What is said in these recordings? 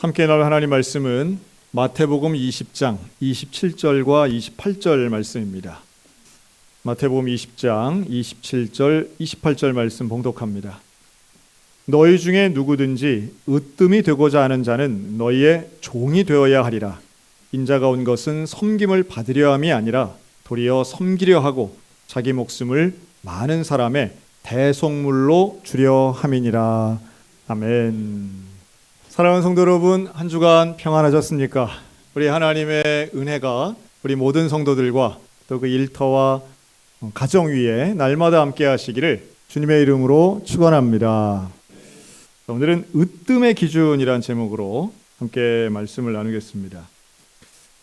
함께 나눌 하나님 말씀은 마태복음 20장 27절과 28절 말씀입니다. 마태복음 20장 27절 28절 말씀 봉독합니다. 너희 중에 누구든지 으뜸이 되고자 하는 자는 너희의 종이 되어야 하리라. 인자가 온 것은 섬김을 받으려 함이 아니라 도리어 섬기려 하고 자기 목숨을 많은 사람의 대속물로 주려 함이니라. 아멘. 사랑하는 성도 여러분, 한 주간 평안하셨습니까? 우리 하나님의 은혜가 우리 모든 성도들과 또 그 일터와 가정 위에 날마다 함께 하시기를 주님의 이름으로 축원합니다. 오늘은 으뜸의 기준이라는 제목으로 함께 말씀을 나누겠습니다.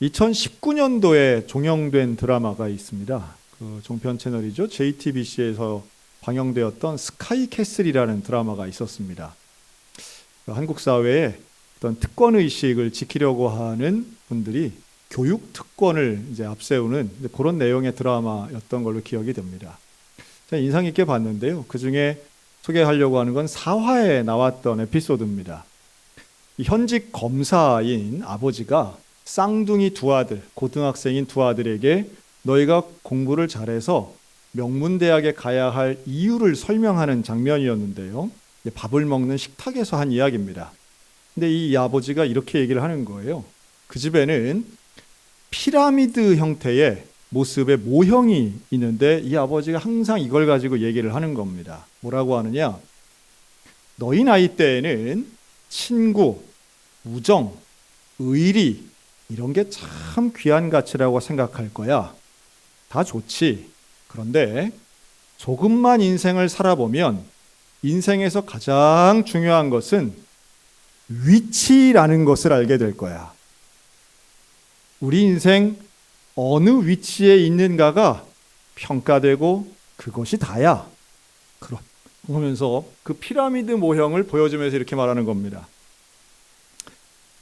2019년도에 종영된 드라마가 있습니다. 그 종편 채널이죠. JTBC에서 방영되었던 스카이캐슬이라는 드라마가 있었습니다. 한국 사회에 어떤 특권 의식을 지키려고 하는 분들이 교육 특권을 이제 앞세우는 그런 내용의 드라마였던 걸로 기억이 됩니다. 제가 인상 깊게 봤는데요. 그 중에 소개하려고 하는 건 4화에 나왔던 에피소드입니다. 현직 검사인 아버지가 쌍둥이 두 아들, 고등학생인 두 아들에게 너희가 공부를 잘해서 명문대학에 가야 할 이유를 설명하는 장면이었는데요. 밥을 먹는 식탁에서 한 이야기입니다. 근데 이 아버지가 이렇게 얘기를 하는 거예요. 그 집에는 피라미드 형태의 모습의 모형이 있는데 이 아버지가 항상 이걸 가지고 얘기를 하는 겁니다. 뭐라고 하느냐? 너희 나이 때에는 친구, 우정, 의리 이런 게 참 귀한 가치라고 생각할 거야. 다 좋지. 그런데 조금만 인생을 살아보면 인생에서 가장 중요한 것은 위치라는 것을 알게 될 거야. 우리 인생 어느 위치에 있는가가 평가되고 그것이 다야. 그러면서 그 피라미드 모형을 보여주면서 이렇게 말하는 겁니다.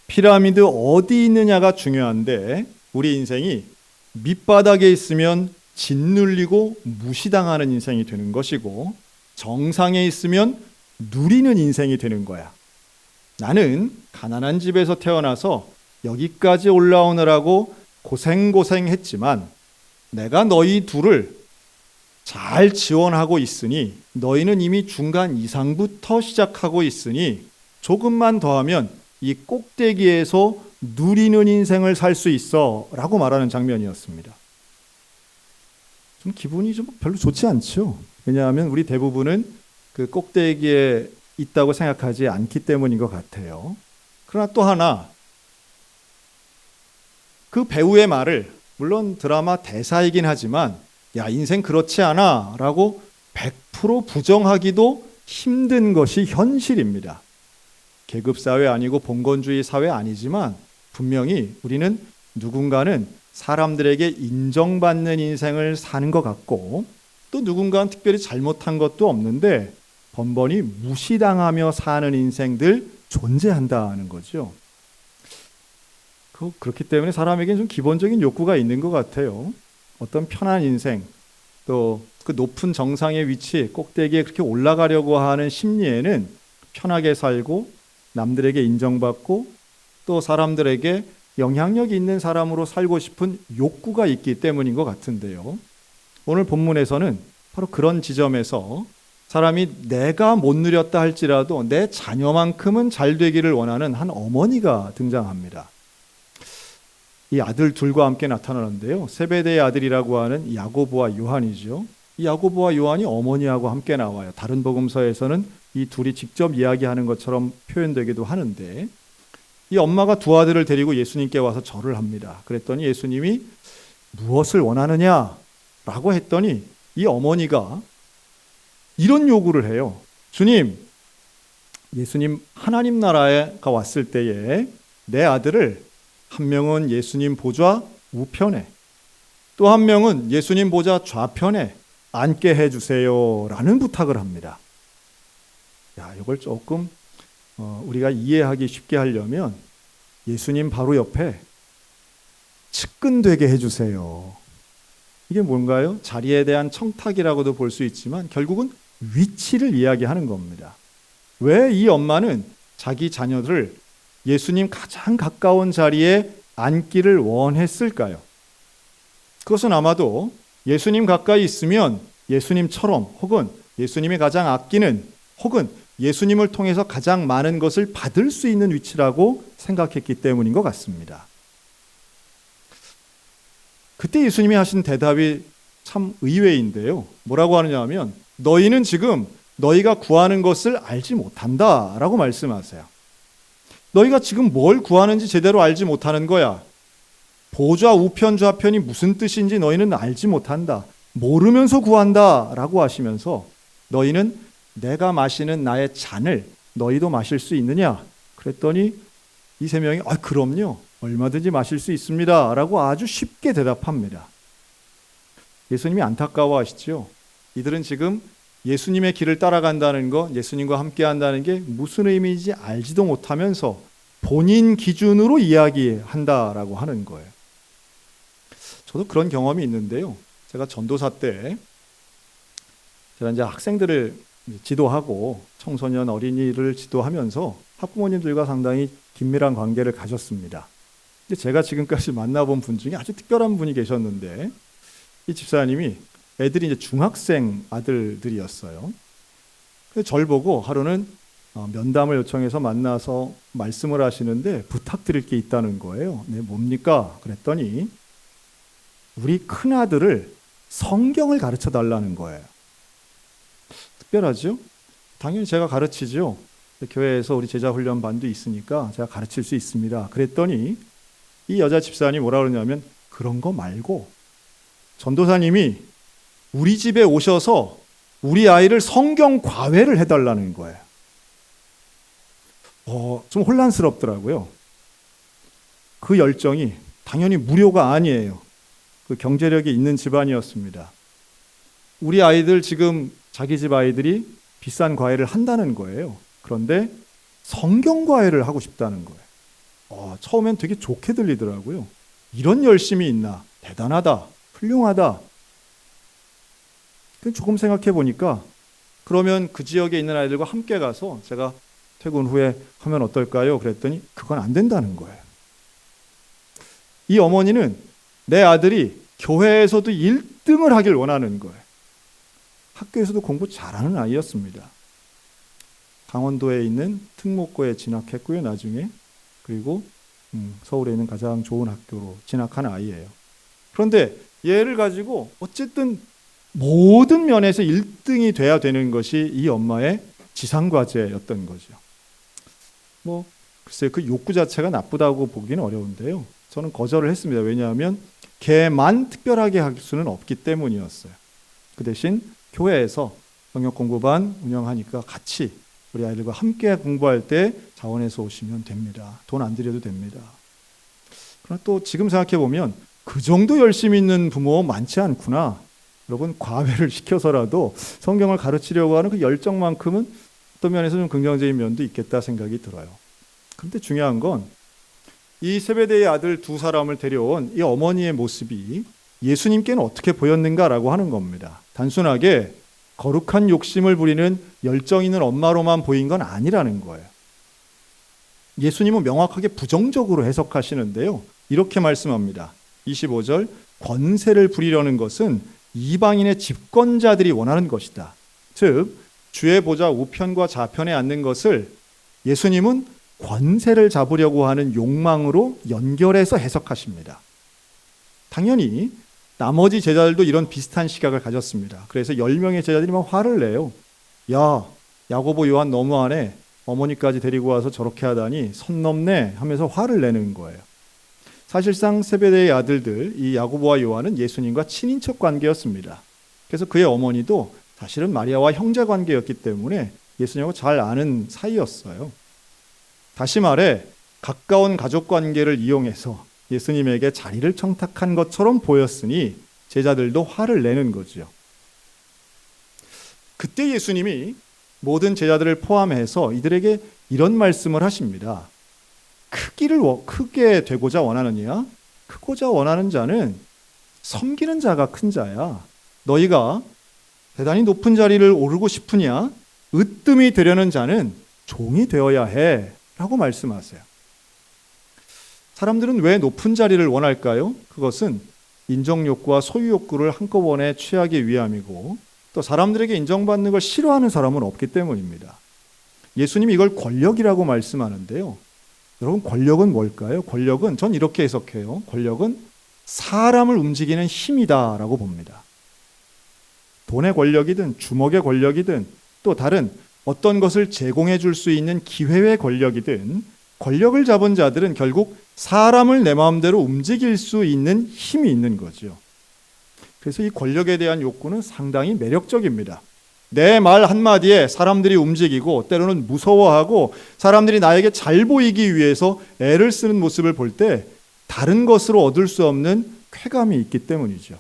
피라미드 어디 있느냐가 중요한데 우리 인생이 밑바닥에 있으면 짓눌리고 무시당하는 인생이 되는 것이고 정상에 있으면 누리는 인생이 되는 거야. 나는 가난한 집에서 태어나서 여기까지 올라오느라고 고생했지만 내가 너희 둘을 잘 지원하고 있으니 너희는 이미 중간 이상부터 시작하고 있으니 조금만 더 하면 이 꼭대기에서 누리는 인생을 살 수 있어 라고 말하는 장면이었습니다. 좀 기분이 좀 별로 좋지 않죠. 왜냐하면 우리 대부분은 그 꼭대기에 있다고 생각하지 않기 때문인 것 같아요. 그러나 또 하나, 그 배우의 말을 물론 드라마 대사이긴 하지만 야 인생 그렇지 않아 라고 100% 부정하기도 힘든 것이 현실입니다. 계급사회 아니고 봉건주의 사회 아니지만 분명히 우리는 누군가는 사람들에게 인정받는 인생을 사는 것 같고 또 누군가는 특별히 잘못한 것도 없는데 번번이 무시당하며 사는 인생들 존재한다는 거죠. 그렇기 때문에 사람에게는 좀 기본적인 욕구가 있는 것 같아요. 어떤 편한 인생, 또 그 높은 정상의 위치, 꼭대기에 그렇게 올라가려고 하는 심리에는 편하게 살고 남들에게 인정받고 또 사람들에게 영향력이 있는 사람으로 살고 싶은 욕구가 있기 때문인 것 같은데요. 오늘 본문에서는 바로 그런 지점에서 사람이 내가 못 누렸다 할지라도 내 자녀만큼은 잘 되기를 원하는 한 어머니가 등장합니다. 이 아들 둘과 함께 나타나는데요. 세베대의 아들이라고 하는 야고보와 요한이죠. 이 야고보와 요한이 어머니하고 함께 나와요. 다른 복음서에서는 이 둘이 직접 이야기하는 것처럼 표현되기도 하는데 이 엄마가 두 아들을 데리고 예수님께 와서 절을 합니다. 그랬더니 예수님이 무엇을 원하느냐? 라고 했더니 이 어머니가 이런 요구를 해요. 주님, 예수님 하나님 나라가 왔을 때에 내 아들을 한 명은 예수님 보좌 우편에 또 한 명은 예수님 보좌 좌편에 앉게 해주세요 라는 부탁을 합니다. 이걸 조금 우리가 이해하기 쉽게 하려면 예수님 바로 옆에 측근되게 해주세요. 이게 뭔가요? 자리에 대한 청탁이라고도 볼 수 있지만 결국은 위치를 이야기하는 겁니다. 왜 이 엄마는 자기 자녀들을 예수님 가장 가까운 자리에 앉기를 원했을까요? 그것은 아마도 예수님 가까이 있으면 예수님처럼 혹은 예수님이 가장 아끼는 혹은 예수님을 통해서 가장 많은 것을 받을 수 있는 위치라고 생각했기 때문인 것 같습니다. 그때 예수님이 하신 대답이 참 의외인데요. 뭐라고 하느냐 하면 너희는 지금 너희가 구하는 것을 알지 못한다라고 말씀하세요. 너희가 지금 뭘 구하는지 제대로 알지 못하는 거야. 보좌 우편 좌편이 무슨 뜻인지 너희는 알지 못한다. 모르면서 구한다라고 하시면서 너희는 내가 마시는 나의 잔을 너희도 마실 수 있느냐? 그랬더니 이 세 명이 그럼요. 얼마든지 마실 수 있습니다. 라고 아주 쉽게 대답합니다. 예수님이 안타까워하시죠. 이들은 지금 예수님의 길을 따라간다는 것, 예수님과 함께 한다는 게 무슨 의미인지 알지도 못하면서 본인 기준으로 이야기한다라고 하는 거예요. 저도 그런 경험이 있는데요. 제가 전도사 때 제가 이제 학생들을 지도하고 청소년 어린이를 지도하면서 학부모님들과 상당히 긴밀한 관계를 가졌습니다. 근데 제가 지금까지 만나본 분 중에 아주 특별한 분이 계셨는데 이 집사님이 애들이 이제 중학생 아들들이었어요. 그래서 저를 보고 하루는 면담을 요청해서 만나서 말씀을 하시는데 부탁드릴 게 있다는 거예요. 네, 뭡니까? 그랬더니 우리 큰아들을 성경을 가르쳐 달라는 거예요. 특별하죠? 당연히 제가 가르치죠. 교회에서 우리 제자훈련반도 있으니까 제가 가르칠 수 있습니다. 그랬더니 이 여자 집사님이 뭐라 그러냐면 그런 거 말고 전도사님이 우리 집에 오셔서 우리 아이를 성경 과외를 해달라는 거예요. 좀 혼란스럽더라고요. 그 열정이 당연히 무료가 아니에요. 그 경제력이 있는 집안이었습니다. 우리 아이들 지금 자기 집 아이들이 비싼 과외를 한다는 거예요. 그런데 성경 과외를 하고 싶다는 거예요. 처음엔 되게 좋게 들리더라고요. 이런 열심이 있나? 대단하다. 훌륭하다. 조금 생각해 보니까 그러면 그 지역에 있는 아이들과 함께 가서 제가 퇴근 후에 하면 어떨까요? 그랬더니 그건 안 된다는 거예요. 이 어머니는 내 아들이 교회에서도 1등을 하길 원하는 거예요. 학교에서도 공부 잘하는 아이였습니다. 강원도에 있는 특목고에 진학했고요. 나중에 그리고 서울에 있는 가장 좋은 학교로 진학한 아이예요. 그런데 얘를 가지고 어쨌든 모든 면에서 1등이 돼야 되는 것이 이 엄마의 지상과제였던 거죠. 글쎄요, 그 욕구 자체가 나쁘다고 보기는 어려운데요. 저는 거절을 했습니다. 왜냐하면 걔만 특별하게 할 수는 없기 때문이었어요. 그 대신 교회에서 성역 공부반 운영하니까 같이 우리 아이들과 함께 공부할 때 자원해서 오시면 됩니다. 돈 안 들여도 됩니다. 그러나 또 지금 생각해 보면 그 정도 열심히 있는 부모 많지 않구나. 여러분 과외를 시켜서라도 성경을 가르치려고 하는 그 열정만큼은 어떤 면에서 좀 긍정적인 면도 있겠다 생각이 들어요. 그런데 중요한 건 이 세베대의 아들 두 사람을 데려온 이 어머니의 모습이 예수님께는 어떻게 보였는가라고 하는 겁니다. 단순하게 거룩한 욕심을 부리는 열정 있는 엄마로만 보인 건 아니라는 거예요. 예수님은 명확하게 부정적으로 해석하시는데요. 이렇게 말씀합니다. 25절 권세를 부리려는 것은 이방인의 집권자들이 원하는 것이다. 즉 주의 보좌 우편과 좌편에 앉는 것을 예수님은 권세를 잡으려고 하는 욕망으로 연결해서 해석하십니다. 당연히 나머지 제자들도 이런 비슷한 시각을 가졌습니다. 그래서 10명의 제자들이 막 화를 내요. 야, 야고보 요한 너무하네. 어머니까지 데리고 와서 저렇게 하다니 선 넘네 하면서 화를 내는 거예요. 사실상 세베대의 아들들 이 야고보와 요한은 예수님과 친인척 관계였습니다. 그래서 그의 어머니도 사실은 마리아와 형제 관계였기 때문에 예수님하고 잘 아는 사이였어요. 다시 말해 가까운 가족 관계를 이용해서 예수님에게 자리를 청탁한 것처럼 보였으니 제자들도 화를 내는 거죠. 그때 예수님이 모든 제자들을 포함해서 이들에게 이런 말씀을 하십니다. 크게 되고자 원하느냐? 크고자 원하는 자는 섬기는 자가 큰 자야. 너희가 대단히 높은 자리를 오르고 싶으냐? 으뜸이 되려는 자는 종이 되어야 해 라고 말씀하세요. 사람들은 왜 높은 자리를 원할까요? 그것은 인정 욕구와 소유 욕구를 한꺼번에 취하기 위함이고, 또 사람들에게 인정받는 걸 싫어하는 사람은 없기 때문입니다. 예수님이 이걸 권력이라고 말씀하는데요. 여러분, 권력은 뭘까요? 권력은, 전 이렇게 해석해요. 권력은 사람을 움직이는 힘이다라고 봅니다. 돈의 권력이든 주먹의 권력이든 또 다른 어떤 것을 제공해 줄 수 있는 기회의 권력이든, 권력을 잡은 자들은 결국 사람을 내 마음대로 움직일 수 있는 힘이 있는 거죠. 그래서 이 권력에 대한 욕구는 상당히 매력적입니다. 내 말 한마디에 사람들이 움직이고 때로는 무서워하고 사람들이 나에게 잘 보이기 위해서 애를 쓰는 모습을 볼 때 다른 것으로 얻을 수 없는 쾌감이 있기 때문이죠.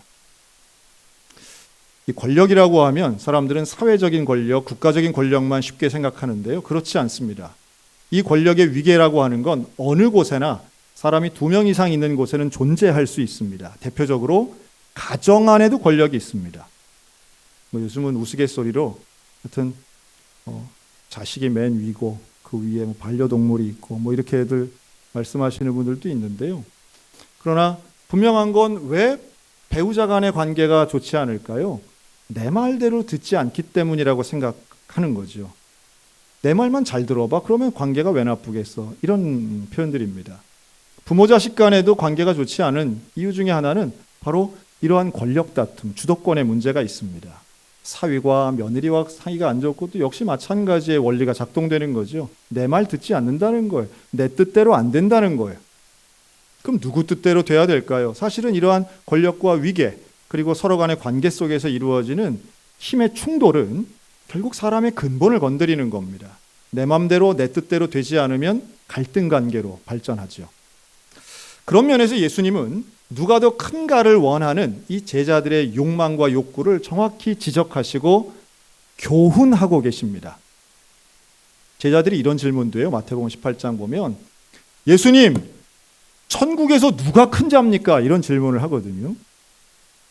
이 권력이라고 하면 사람들은 사회적인 권력, 국가적인 권력만 쉽게 생각하는데요. 그렇지 않습니다. 이 권력의 위계라고 하는 건 어느 곳에나 사람이 2명 이상 있는 곳에는 존재할 수 있습니다. 대표적으로 가정 안에도 권력이 있습니다. 요즘은 우스갯소리로 하여튼 자식이 맨 위고 그 위에 반려동물이 있고 이렇게들 말씀하시는 분들도 있는데요. 그러나 분명한 건 왜 배우자 간의 관계가 좋지 않을까요? 내 말대로 듣지 않기 때문이라고 생각하는 거죠. 내 말만 잘 들어봐. 그러면 관계가 왜 나쁘겠어? 이런 표현들입니다. 부모 자식 간에도 관계가 좋지 않은 이유 중에 하나는 바로 이러한 권력 다툼, 주도권의 문제가 있습니다. 사위와 며느리와 사이가 안 좋고 또 역시 마찬가지의 원리가 작동되는 거죠. 내 말 듣지 않는다는 거예요. 내 뜻대로 안 된다는 거예요. 그럼 누구 뜻대로 돼야 될까요? 사실은 이러한 권력과 위계, 그리고 서로 간의 관계 속에서 이루어지는 힘의 충돌은 결국 사람의 근본을 건드리는 겁니다. 내 맘대로 내 뜻대로 되지 않으면 갈등 관계로 발전하죠. 그런 면에서 예수님은 누가 더 큰가를 원하는 이 제자들의 욕망과 욕구를 정확히 지적하시고 교훈하고 계십니다. 제자들이 이런 질문도 해요. 마태복음 18장 보면 예수님, 천국에서 누가 큰 자입니까? 이런 질문을 하거든요.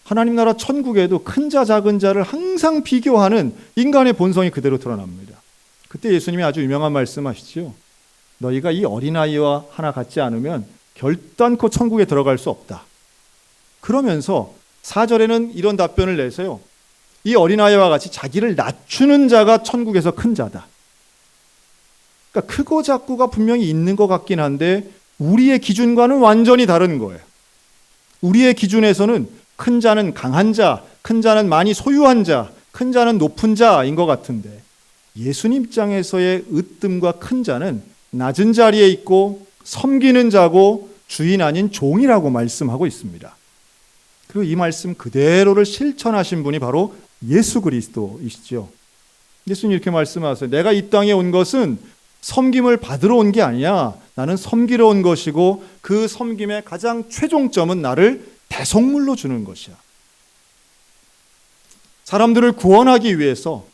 하나님 나라 천국에도 큰 자 작은 자를 항상 비교하는 인간의 본성이 그대로 드러납니다. 그때 예수님이 아주 유명한 말씀하시죠. 너희가 이 어린아이와 하나 같지 않으면 결단코 천국에 들어갈 수 없다. 그러면서 4절에는 이런 답변을 내세요. 이 어린아이와 같이 자기를 낮추는 자가 천국에서 큰 자다. 그러니까 크고 작고가 분명히 있는 것 같긴 한데 우리의 기준과는 완전히 다른 거예요. 우리의 기준에서는 큰 자는 강한 자, 큰 자는 많이 소유한 자, 큰 자는 높은 자인 것 같은데 예수님 입장에서의 으뜸과 큰 자는 낮은 자리에 있고 섬기는 자고 주인 아닌 종이라고 말씀하고 있습니다. 그리고 이 말씀 그대로를 실천하신 분이 바로 예수 그리스도이시죠. 예수님 이렇게 말씀하세요. 내가 이 땅에 온 것은 섬김을 받으러 온 게 아니야. 나는 섬기러 온 것이고 그 섬김의 가장 최종점은 나를 대속물로 주는 것이야. 사람들을 구원하기 위해서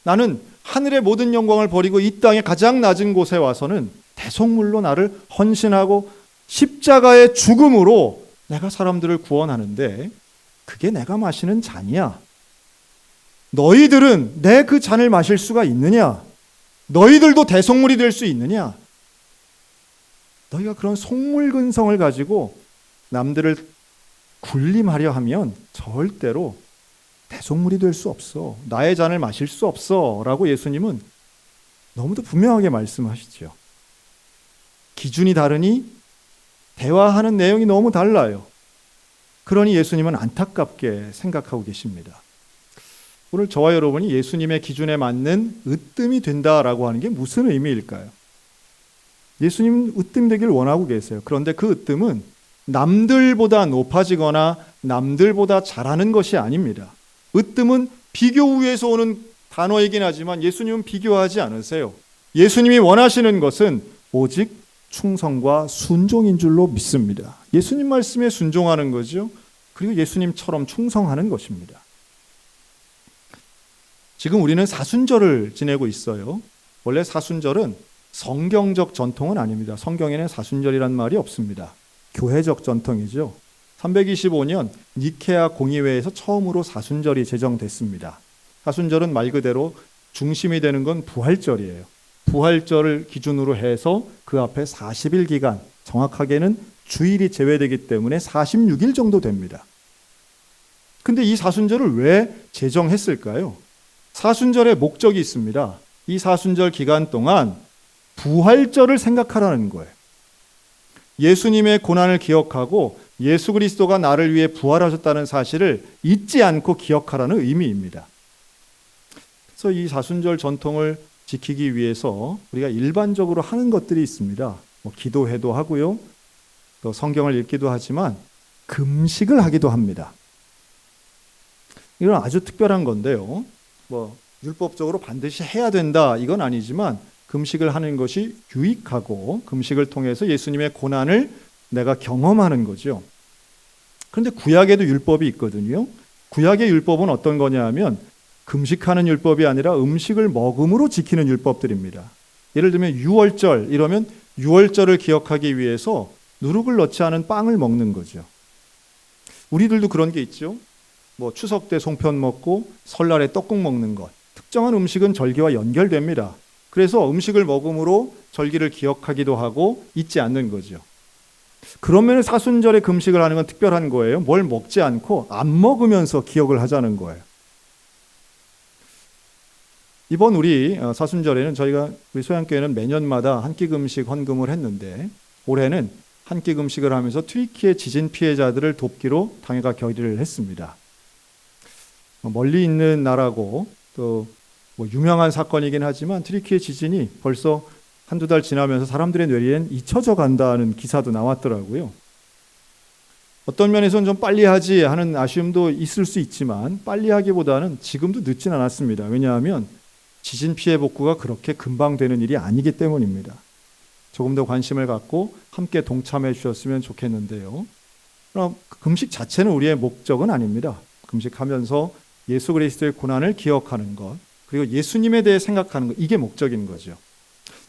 나는 하늘의 모든 영광을 버리고 이 땅의 가장 낮은 곳에 와서는 대속물로 나를 헌신하고 십자가의 죽음으로 내가 사람들을 구원하는데 그게 내가 마시는 잔이야. 너희들은 내 그 잔을 마실 수가 있느냐? 너희들도 대속물이 될 수 있느냐? 너희가 그런 속물근성을 가지고 남들을 군림하려 하면 절대로 대속물이 될 수 없어. 나의 잔을 마실 수 없어. 라고 예수님은 너무도 분명하게 말씀하시죠. 기준이 다르니 대화하는 내용이 너무 달라요. 그러니 예수님은 안타깝게 생각하고 계십니다. 오늘 저와 여러분이 예수님의 기준에 맞는 으뜸이 된다라고 하는 게 무슨 의미일까요? 예수님은 으뜸되길 원하고 계세요. 그런데 그 으뜸은 남들보다 높아지거나 남들보다 잘하는 것이 아닙니다. 으뜸은 비교 우에서 오는 단어이긴 하지만 예수님은 비교하지 않으세요. 예수님이 원하시는 것은 오직 충성과 순종인 줄로 믿습니다. 예수님 말씀에 순종하는 거죠. 그리고 예수님처럼 충성하는 것입니다. 지금 우리는 사순절을 지내고 있어요. 원래 사순절은 성경적 전통은 아닙니다. 성경에는 사순절이란 말이 없습니다. 교회적 전통이죠. 325년 니케아 공의회에서 처음으로 사순절이 제정됐습니다. 사순절은 말 그대로 중심이 되는 건 부활절이에요. 부활절을 기준으로 해서 그 앞에 40일 기간, 정확하게는 주일이 제외되기 때문에 46일 정도 됩니다. 근데 이 사순절을 왜 제정했을까요? 사순절의 목적이 있습니다. 이 사순절 기간 동안 부활절을 생각하라는 거예요. 예수님의 고난을 기억하고 예수 그리스도가 나를 위해 부활하셨다는 사실을 잊지 않고 기억하라는 의미입니다. 그래서 이 사순절 전통을 지키기 위해서 우리가 일반적으로 하는 것들이 있습니다. 기도회도 하고요. 또 성경을 읽기도 하지만 금식을 하기도 합니다. 이건 아주 특별한 건데요. 율법적으로 반드시 해야 된다 이건 아니지만 금식을 하는 것이 유익하고 금식을 통해서 예수님의 고난을 내가 경험하는 거죠. 그런데 구약에도 율법이 있거든요. 구약의 율법은 어떤 거냐 하면 금식하는 율법이 아니라 음식을 먹음으로 지키는 율법들입니다. 예를 들면 유월절 이러면 유월절을 기억하기 위해서 누룩을 넣지 않은 빵을 먹는 거죠. 우리들도 그런 게 있죠. 추석 때 송편 먹고 설날에 떡국 먹는 것. 특정한 음식은 절기와 연결됩니다. 그래서 음식을 먹음으로 절기를 기억하기도 하고 잊지 않는 거죠. 그러면 사순절에 금식을 하는 건 특별한 거예요. 뭘 먹지 않고 안 먹으면서 기억을 하자는 거예요. 이번 우리 사순절에는 저희가 우리 소양교회는 매년마다 한 끼 금식 헌금을 했는데 올해는 한 끼 금식을 하면서 튀르키예 지진 피해자들을 돕기로 당회가 결의를 했습니다. 멀리 있는 나라고 또 유명한 사건이긴 하지만 튀르키예 지진이 벌써 한두 달 지나면서 사람들의 뇌리엔 잊혀져 간다는 기사도 나왔더라고요. 어떤 면에서는 좀 빨리 하지 하는 아쉬움도 있을 수 있지만 빨리 하기보다는 지금도 늦진 않았습니다. 왜냐하면 지진 피해 복구가 그렇게 금방 되는 일이 아니기 때문입니다. 조금 더 관심을 갖고 함께 동참해 주셨으면 좋겠는데요. 그럼 금식 자체는 우리의 목적은 아닙니다. 금식하면서 예수 그리스도의 고난을 기억하는 것, 그리고 예수님에 대해 생각하는 것, 이게 목적인 거죠.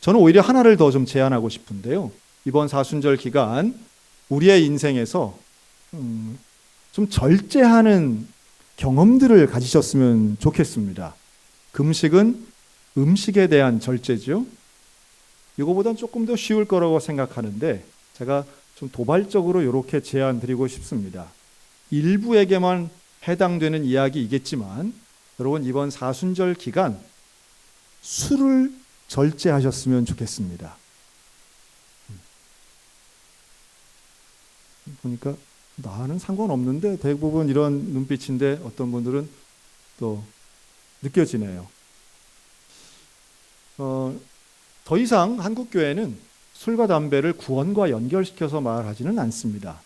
저는 오히려 하나를 더 좀 제안하고 싶은데요. 이번 사순절 기간 우리의 인생에서 좀 절제하는 경험들을 가지셨으면 좋겠습니다. 금식은 음식에 대한 절제죠. 이거보단 조금 더 쉬울 거라고 생각하는데 제가 좀 도발적으로 이렇게 제안 드리고 싶습니다. 일부에게만 해당되는 이야기이겠지만 여러분 이번 사순절 기간 술을 절제하셨으면 좋겠습니다. 보니까 나는 상관없는데 대부분 이런 눈빛인데 어떤 분들은 또 느껴지네요. 더 이상 한국 교회는 술과 담배를 구원과 연결시켜서 말하지는 않습니다.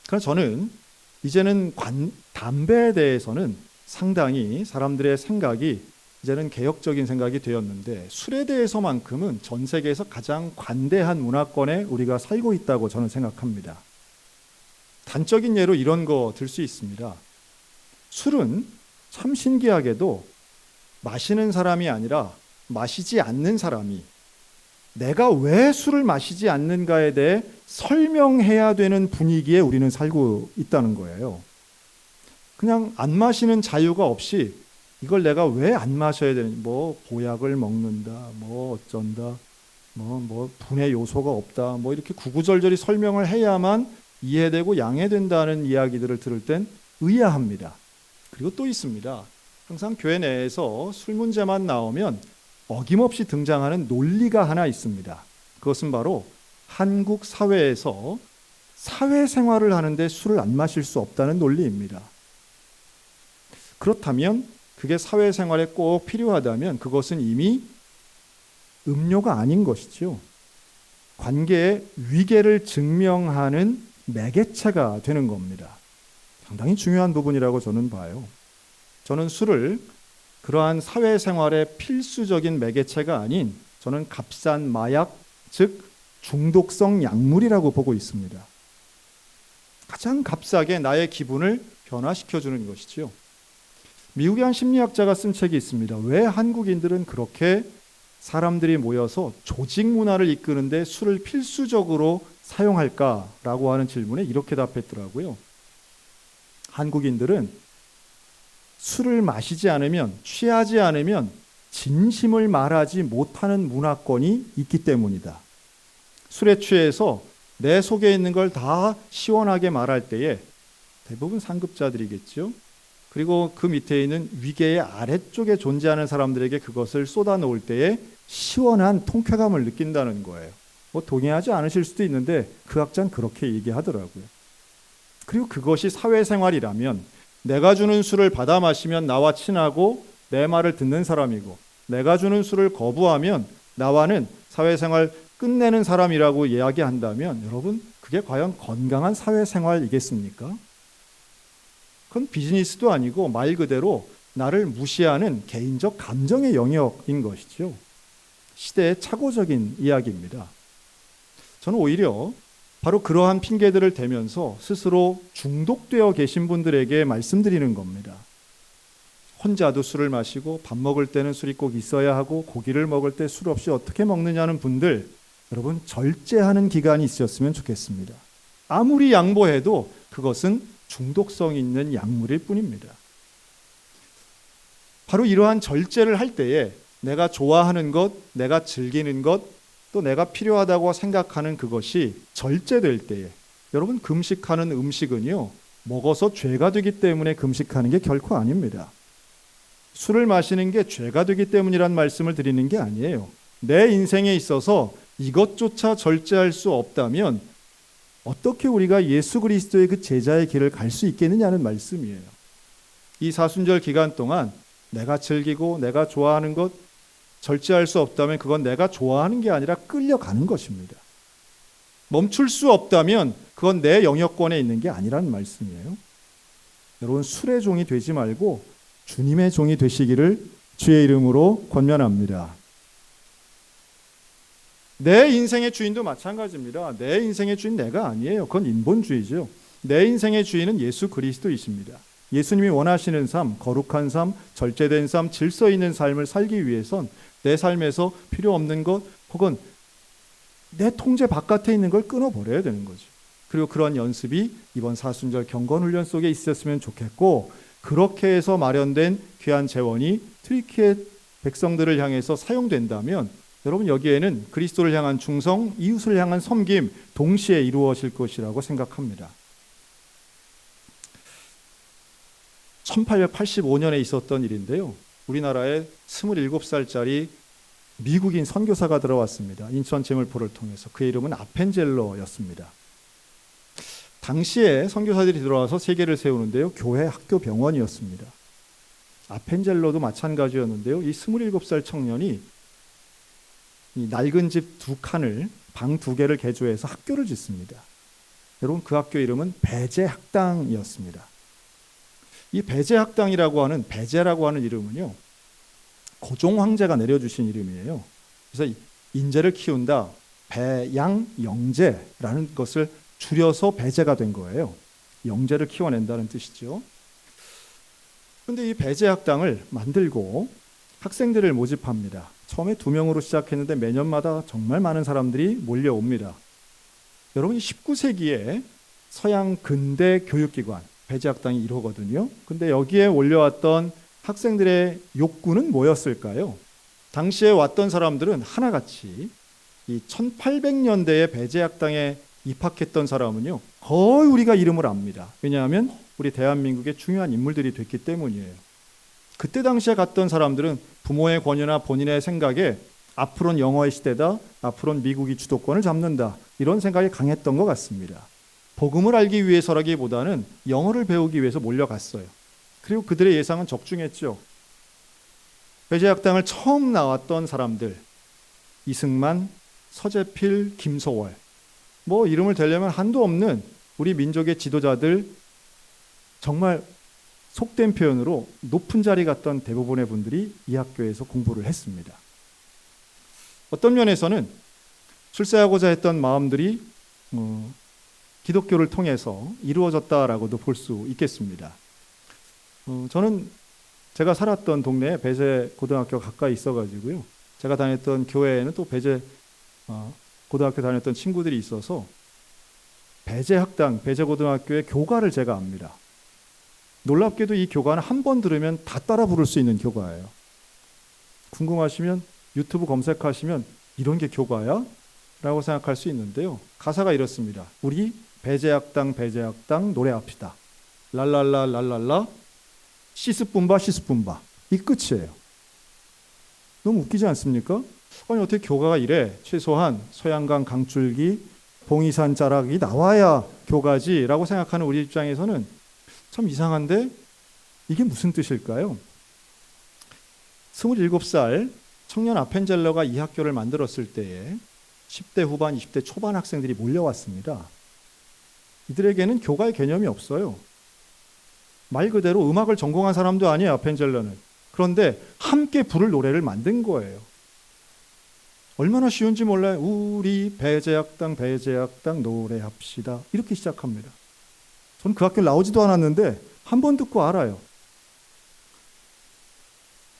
그러나 저는 이제는 담배에 대해서는 상당히 사람들의 생각이 이제는 개혁적인 생각이 되었는데 술에 대해서만큼은 전 세계에서 가장 관대한 문화권에 우리가 살고 있다고 저는 생각합니다. 단적인 예로 이런 거 들 수 있습니다. 술은 참 신기하게도 마시는 사람이 아니라 마시지 않는 사람이 내가 왜 술을 마시지 않는가에 대해 설명해야 되는 분위기에 우리는 살고 있다는 거예요. 그냥 안 마시는 자유가 없이 이걸 내가 왜 안 마셔야 되는지, 보약을 먹는다, 어쩐다, 분해 요소가 없다, 이렇게 구구절절히 설명을 해야만 이해되고 양해된다는 이야기들을 들을 땐 의아합니다. 그리고 또 있습니다. 항상 교회 내에서 술 문제만 나오면 어김없이 등장하는 논리가 하나 있습니다. 그것은 바로 한국 사회에서 사회생활을 하는데 술을 안 마실 수 없다는 논리입니다. 그렇다면 그게 사회생활에 꼭 필요하다면 그것은 이미 음료가 아닌 것이죠. 관계의 위계를 증명하는 매개체가 되는 겁니다. 상당히 중요한 부분이라고 저는 봐요. 저는 술을 그러한 사회생활의 필수적인 매개체가 아닌 저는 값싼 마약, 즉 중독성 약물이라고 보고 있습니다. 가장 값싸게 나의 기분을 변화시켜주는 것이죠. 미국의 한 심리학자가 쓴 책이 있습니다. 왜 한국인들은 그렇게 사람들이 모여서 조직 문화를 이끄는데 술을 필수적으로 사용할까라고 하는 질문에 이렇게 답했더라고요. 한국인들은 술을 마시지 않으면, 취하지 않으면 진심을 말하지 못하는 문화권이 있기 때문이다. 술에 취해서 내 속에 있는 걸 다 시원하게 말할 때에 대부분 상급자들이겠죠. 그리고 그 밑에 있는 위계의 아래쪽에 존재하는 사람들에게 그것을 쏟아놓을 때에 시원한 통쾌감을 느낀다는 거예요. 뭐 동의하지 않으실 수도 있는데 그 학자는 그렇게 얘기하더라고요. 그리고 그것이 사회생활이라면 내가 주는 술을 받아 마시면 나와 친하고 내 말을 듣는 사람이고, 내가 주는 술을 거부하면 나와는 사회생활 끝내는 사람이라고 이야기한다면 여러분, 그게 과연 건강한 사회생활이겠습니까? 그건 비즈니스도 아니고 말 그대로 나를 무시하는 개인적 감정의 영역인 것이죠. 시대의 착오적인 이야기입니다. 저는 오히려 바로 그러한 핑계들을 대면서 스스로 중독되어 계신 분들에게 말씀드리는 겁니다. 혼자도 술을 마시고 밥 먹을 때는 술이 꼭 있어야 하고 고기를 먹을 때 술 없이 어떻게 먹느냐는 분들, 여러분 절제하는 기간이 있었으면 좋겠습니다. 아무리 양보해도 그것은 중독성 있는 약물일 뿐입니다. 바로 이러한 절제를 할 때에 내가 좋아하는 것, 내가 즐기는 것, 또 내가 필요하다고 생각하는 그것이 절제될 때에, 여러분 금식하는 음식은요, 먹어서 죄가 되기 때문에 금식하는 게 결코 아닙니다. 술을 마시는 게 죄가 되기 때문이란 말씀을 드리는 게 아니에요. 내 인생에 있어서 이것조차 절제할 수 없다면 어떻게 우리가 예수 그리스도의 그 제자의 길을 갈 수 있겠느냐는 말씀이에요. 이 사순절 기간 동안 내가 즐기고 내가 좋아하는 것 절제할 수 없다면 그건 내가 좋아하는 게 아니라 끌려가는 것입니다. 멈출 수 없다면 그건 내 영역권에 있는 게 아니라는 말씀이에요. 여러분, 술의 종이 되지 말고 주님의 종이 되시기를 주의 이름으로 권면합니다. 내 인생의 주인도 마찬가지입니다. 내 인생의 주인 내가 아니에요. 그건 인본주의죠. 내 인생의 주인은 예수 그리스도이십니다. 예수님이 원하시는 삶, 거룩한 삶, 절제된 삶, 질서 있는 삶을 살기 위해선 내 삶에서 필요 없는 것 혹은 내 통제 바깥에 있는 걸 끊어버려야 되는 거죠. 그리고 그런 연습이 이번 사순절 경건훈련 속에 있었으면 좋겠고, 그렇게 해서 마련된 귀한 재원이 튀르키예 백성들을 향해서 사용된다면 여러분, 여기에는 그리스도를 향한 충성, 이웃을 향한 섬김 동시에 이루어질 것이라고 생각합니다. 1885년에 있었던 일인데요. 우리나라에 27살짜리 미국인 선교사가 들어왔습니다. 인천 제물포를 통해서. 그의 이름은 아펜젤러였습니다. 당시에 선교사들이 들어와서 세계를 세우는데요. 교회, 학교, 병원이었습니다. 아펜젤러도 마찬가지였는데요. 이 27살 청년이 이 낡은 집 2칸을, 방 2개를 개조해서 학교를 짓습니다. 여러분, 그 학교 이름은 배제학당이었습니다. 이 배제학당이라고 하는, 배제라고 하는 이름은요, 고종 황제가 내려주신 이름이에요. 그래서 인재를 키운다, 배양 영재라는 것을 줄여서 배제가 된 거예요. 영재를 키워낸다는 뜻이죠. 그런데 이 배제학당을 만들고 학생들을 모집합니다. 처음에 2명으로 시작했는데 매년마다 정말 많은 사람들이 몰려옵니다. 여러분, 19세기에 서양 근대 교육기관 배제학당이 1호거든요. 근데 여기에 올려왔던 학생들의 욕구는 뭐였을까요? 당시에 왔던 사람들은 하나같이 이 1800년대에 배제학당에 입학했던 사람은요, 거의 우리가 이름을 압니다. 왜냐하면 우리 대한민국의 중요한 인물들이 됐기 때문이에요. 그때 당시에 갔던 사람들은 부모의 권유나 본인의 생각에 앞으로는 영어의 시대다, 앞으로는 미국이 주도권을 잡는다, 이런 생각이 강했던 것 같습니다. 복음을 알기 위해서라기보다는 영어를 배우기 위해서 몰려갔어요. 그리고 그들의 예상은 적중했죠. 배제학당을 처음 나왔던 사람들, 이승만, 서재필, 김소월, 뭐 이름을 대려면 한도 없는 우리 민족의 지도자들, 정말 속된 표현으로 높은 자리 갔던 대부분의 분들이 이 학교에서 공부를 했습니다. 어떤 면에서는 출세하고자 했던 마음들이 기독교를 통해서 이루어졌다라고도 볼 수 있겠습니다. 저는 제가 살았던 동네에 배제 고등학교 가까이 있어가지고요. 제가 다녔던 교회에는 또 배제 고등학교 다녔던 친구들이 있어서 배제 학당, 배제 고등학교의 교가를 제가 압니다. 놀랍게도 이 교가는 한 번 들으면 다 따라 부를 수 있는 교가예요. 궁금하시면 유튜브 검색하시면 이런 게 교가야? 라고 생각할 수 있는데요. 가사가 이렇습니다. 우리 배제학당 노래합시다. 랄랄라 랄랄라 시스뿜바 시스뿜바. 이 끝이에요. 너무 웃기지 않습니까? 아니 어떻게 교가가 이래? 최소한 소양강 강줄기 봉이산 자락이 나와야 교가지라고 생각하는 우리 입장에서는 참 이상한데 이게 무슨 뜻일까요? 27살 청년 아펜젤러가 이 학교를 만들었을 때에 10대 후반, 20대 초반 학생들이 몰려왔습니다. 이들에게는 교가의 개념이 없어요. 말 그대로 음악을 전공한 사람도 아니에요, 아펜젤러는. 그런데 함께 부를 노래를 만든 거예요. 얼마나 쉬운지 몰라요. 우리 배제학당 노래합시다. 이렇게 시작합니다. 저는 그 학교 나오지도 않았는데 한 번 듣고 알아요.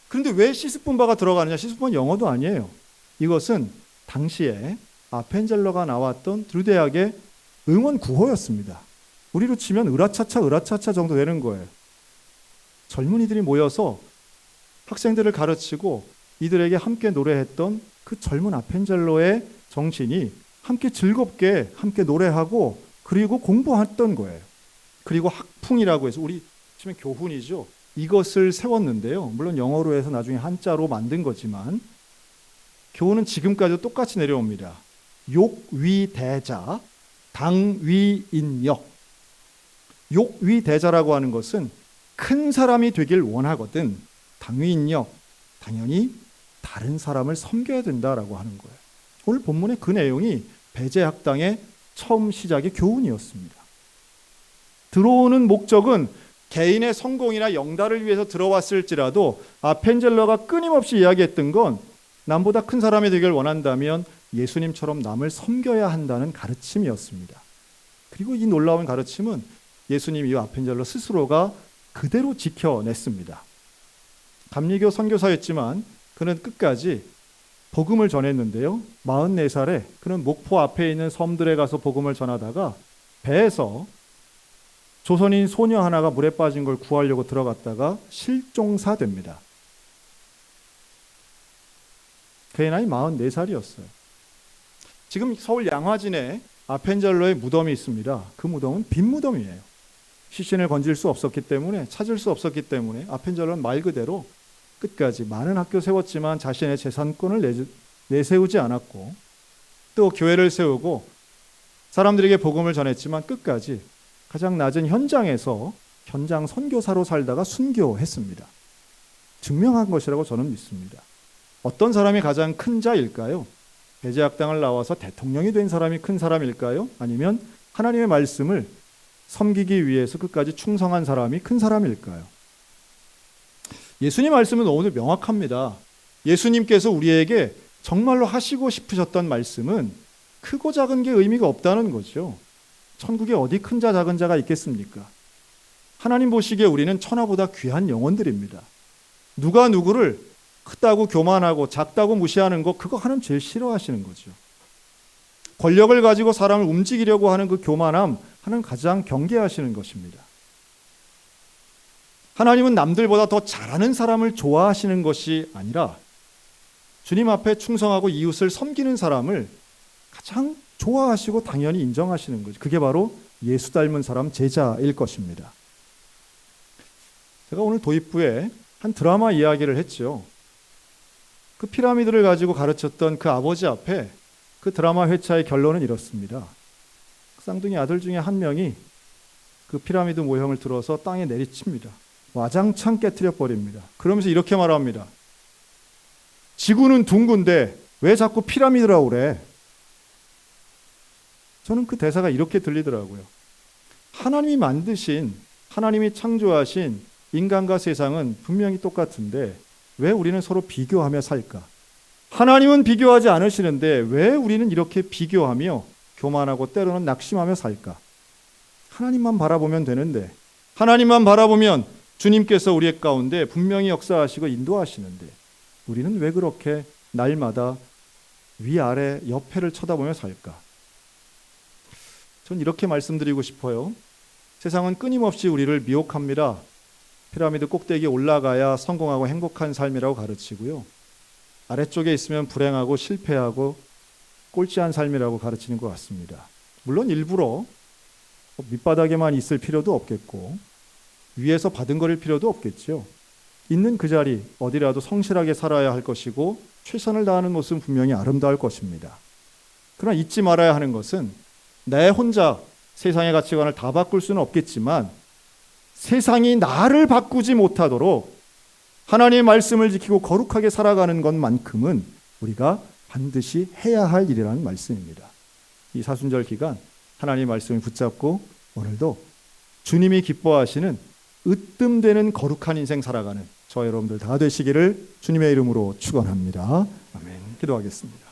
그런데 왜 시스품바가 들어가느냐? 시스품바는 영어도 아니에요. 이것은 당시에 아펜젤러가 나왔던 드루대학의 응원 구호였습니다. 우리로 치면 으라차차 정도 되는 거예요. 젊은이들이 모여서 학생들을 가르치고 이들에게 함께 노래했던 그 젊은 아펜젤러의 정신이 함께 즐겁게 함께 노래하고 그리고 공부했던 거예요. 그리고 학풍이라고 해서 우리 치면 교훈이죠. 이것을 세웠는데요. 물론 영어로 해서 나중에 한자로 만든 거지만 교훈은 지금까지도 똑같이 내려옵니다. 욕위대자, 당위인역. 욕위대자라고 하는 것은 큰 사람이 되길 원하거든 당위인역, 당연히 다른 사람을 섬겨야 된다라고 하는 거예요. 오늘 본문의 그 내용이 배제학당의 처음 시작의 교훈이었습니다. 들어오는 목적은 개인의 성공이나 영달을 위해서 들어왔을지라도 아펜젤러가 끊임없이 이야기했던 건 남보다 큰 사람이 되길 원한다면 예수님처럼 남을 섬겨야 한다는 가르침이었습니다. 그리고 이 놀라운 가르침은 예수님 이 아펜젤러 스스로가 그대로 지켜냈습니다. 감리교 선교사였지만 그는 끝까지 복음을 전했는데요. 44살에 그는 목포 앞에 있는 섬들에 가서 복음을 전하다가 배에서 조선인 소녀 하나가 물에 빠진 걸 구하려고 들어갔다가 실종사 됩니다. 그의 나이 44살이었어요. 지금 서울 양화진에 아펜젤러의 무덤이 있습니다. 그 무덤은 빈 무덤이에요. 시신을 건질 수 없었기 때문에, 찾을 수 없었기 때문에 아펜젤러는 말 그대로 끝까지 많은 학교 세웠지만 자신의 재산권을 내세우지 않았고 또 교회를 세우고 사람들에게 복음을 전했지만 끝까지 가장 낮은 현장에서 현장 선교사로 살다가 순교했습니다. 증명한 것이라고 저는 믿습니다. 어떤 사람이 가장 큰 자일까요? 배제학당을 나와서 대통령이 된 사람이 큰 사람일까요? 아니면 하나님의 말씀을 섬기기 위해서 끝까지 충성한 사람이 큰 사람일까요? 예수님 말씀은 오늘 명확합니다. 예수님께서 우리에게 정말로 하시고 싶으셨던 말씀은 크고 작은 게 의미가 없다는 거죠. 천국에 어디 큰 자 작은 자가 있겠습니까? 하나님 보시기에 우리는 천하보다 귀한 영혼들입니다. 누가 누구를 크다고 교만하고 작다고 무시하는 거 그거 하나님 제일 싫어하시는 거죠. 권력을 가지고 사람을 움직이려고 하는 그 교만함 하나님 가장 경계하시는 것입니다. 하나님은 남들보다 더 잘하는 사람을 좋아하시는 것이 아니라 주님 앞에 충성하고 이웃을 섬기는 사람을 가장 좋아하시고 당연히 인정하시는 거죠. 그게 바로 예수 닮은 사람 제자일 것입니다. 제가 오늘 도입부에 한 드라마 이야기를 했죠. 그 피라미드를 가지고 가르쳤던 그 아버지 앞에 그 드라마 회차의 결론은 이렇습니다. 쌍둥이 아들 중에 한 명이 그 피라미드 모형을 들어서 땅에 내리칩니다. 와장창 깨트려 버립니다. 그러면서 이렇게 말합니다. 지구는 둥근데 왜 자꾸 피라미드라고 그래? 저는 그 대사가 이렇게 들리더라고요. 하나님이 만드신, 하나님이 창조하신 인간과 세상은 분명히 똑같은데 왜 우리는 서로 비교하며 살까? 하나님은 비교하지 않으시는데 왜 우리는 이렇게 비교하며 교만하고 때로는 낙심하며 살까? 하나님만 바라보면 되는데, 하나님만 바라보면 주님께서 우리 가운데 분명히 역사하시고 인도하시는데 우리는 왜 그렇게 날마다 위아래 옆에를 쳐다보며 살까? 전 이렇게 말씀드리고 싶어요. 세상은 끊임없이 우리를 미혹합니다. 피라미드 꼭대기에 올라가야 성공하고 행복한 삶이라고 가르치고요. 아래쪽에 있으면 불행하고 실패하고 꼴찌한 삶이라고 가르치는 것 같습니다. 물론 일부러 밑바닥에만 있을 필요도 없겠고 위에서 바둥거릴 필요도 없겠죠. 있는 그 자리 어디라도 성실하게 살아야 할 것이고 최선을 다하는 모습은 분명히 아름다울 것입니다. 그러나 잊지 말아야 하는 것은 내 혼자 세상의 가치관을 다 바꿀 수는 없겠지만 세상이 나를 바꾸지 못하도록 하나님의 말씀을 지키고 거룩하게 살아가는 것만큼은 우리가 반드시 해야 할 일이라는 말씀입니다. 이 사순절 기간 하나님의 말씀을 붙잡고 오늘도 주님이 기뻐하시는 으뜸되는 거룩한 인생 살아가는 저 여러분들 다 되시기를 주님의 이름으로 축원합니다. 아멘. 기도하겠습니다.